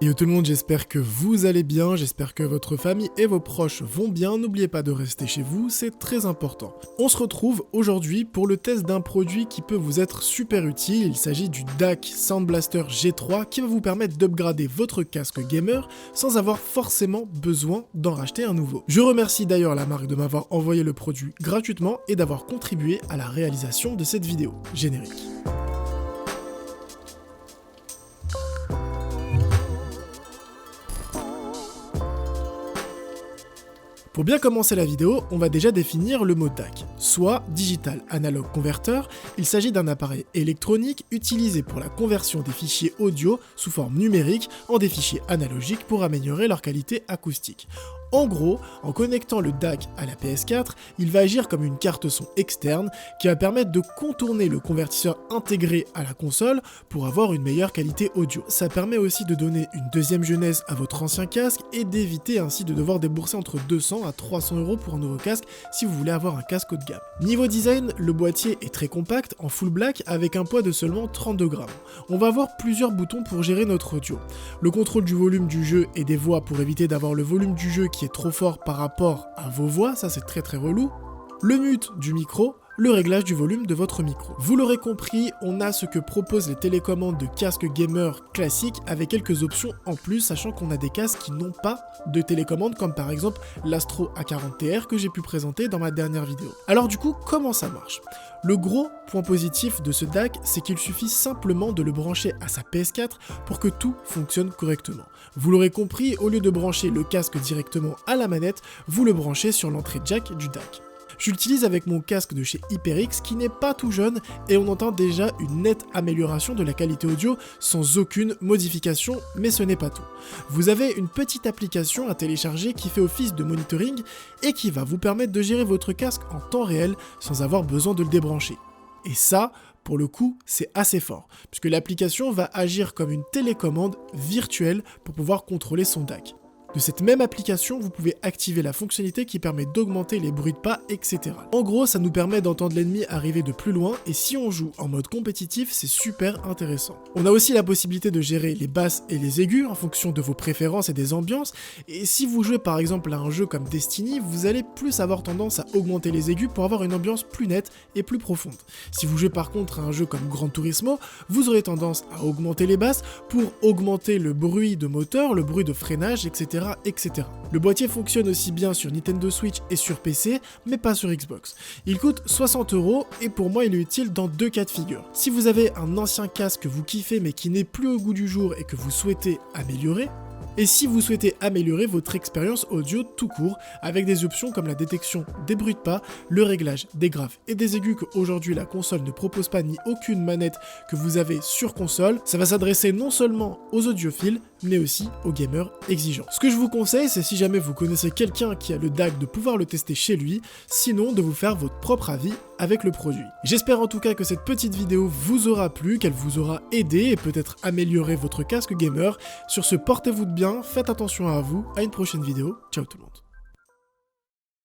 Yo tout le monde, j'espère que vous allez bien, j'espère que votre famille et vos proches vont bien, n'oubliez pas de rester chez vous, c'est très important. On se retrouve aujourd'hui pour le test d'un produit qui peut vous être super utile, il s'agit du DAC Sound Blaster G3 qui va vous permettre d'upgrader votre casque gamer sans avoir forcément besoin d'en racheter un nouveau. Je remercie d'ailleurs la marque de m'avoir envoyé le produit gratuitement et d'avoir contribué à la réalisation de cette vidéo. Générique. Pour bien commencer la vidéo, on va déjà définir le mot DAC, soit Digital Analog Converter. Il s'agit d'un appareil électronique utilisé pour la conversion des fichiers audio sous forme numérique en des fichiers analogiques pour améliorer leur qualité acoustique. En gros, en connectant le DAC à la PS4, il va agir comme une carte son externe qui va permettre de contourner le convertisseur intégré à la console pour avoir une meilleure qualité audio. Ça permet aussi de donner une deuxième jeunesse à votre ancien casque et d'éviter ainsi de devoir débourser entre 200 à 300 € pour un nouveau casque si vous voulez avoir un casque haut de gamme. Niveau design, le boîtier est très compact en full black avec un poids de seulement 32 grammes. On va avoir plusieurs boutons pour gérer notre audio. Le contrôle du volume du jeu et des voix pour éviter d'avoir le volume du jeu qui est trop fort par rapport à vos voix, ça c'est très relou. Le mute du micro, le réglage du volume de votre micro. Vous l'aurez compris, on a ce que proposent les télécommandes de casques gamer classiques avec quelques options en plus, sachant qu'on a des casques qui n'ont pas de télécommande comme par exemple l'Astro A40TR que j'ai pu présenter dans ma dernière vidéo. Alors du coup, comment ça marche ? Le gros point positif de ce DAC, c'est qu'il suffit simplement de le brancher à sa PS4 pour que tout fonctionne correctement. Vous l'aurez compris, au lieu de brancher le casque directement à la manette, vous le branchez sur l'entrée jack du DAC. Je l'utilise avec mon casque de chez HyperX qui n'est pas tout jeune et on entend déjà une nette amélioration de la qualité audio sans aucune modification, mais ce n'est pas tout. Vous avez une petite application à télécharger qui fait office de monitoring et qui va vous permettre de gérer votre casque en temps réel sans avoir besoin de le débrancher. Et ça, pour le coup, c'est assez fort, puisque l'application va agir comme une télécommande virtuelle pour pouvoir contrôler son DAC. De cette même application, vous pouvez activer la fonctionnalité qui permet d'augmenter les bruits de pas, etc. En gros, ça nous permet d'entendre l'ennemi arriver de plus loin, et si on joue en mode compétitif, c'est super intéressant. On a aussi la possibilité de gérer les basses et les aigus en fonction de vos préférences et des ambiances, et si vous jouez par exemple à un jeu comme Destiny, vous allez plus avoir tendance à augmenter les aigus pour avoir une ambiance plus nette et plus profonde. Si vous jouez par contre à un jeu comme Gran Turismo, vous aurez tendance à augmenter les basses pour augmenter le bruit de moteur, le bruit de freinage, etc. etc. Le boîtier fonctionne aussi bien sur Nintendo Switch et sur PC, mais pas sur Xbox. Il coûte 60 € et pour moi il est utile dans deux cas de figure. Si vous avez un ancien casque que vous kiffez mais qui n'est plus au goût du jour et que vous souhaitez améliorer, et si vous souhaitez améliorer votre expérience audio tout court, avec des options comme la détection des bruits de pas, le réglage des graves et des aigus qu'aujourd'hui la console ne propose pas ni aucune manette que vous avez sur console, ça va s'adresser non seulement aux audiophiles, mais aussi aux gamers exigeants. Ce que je vous conseille, c'est si jamais vous connaissez quelqu'un qui a le DAC de pouvoir le tester chez lui, sinon de vous faire votre propre avis avec le produit. J'espère en tout cas que cette petite vidéo vous aura plu, qu'elle vous aura aidé et peut-être amélioré votre casque gamer. Sur ce, portez-vous de bien, faites attention à vous, à une prochaine vidéo, ciao tout le monde.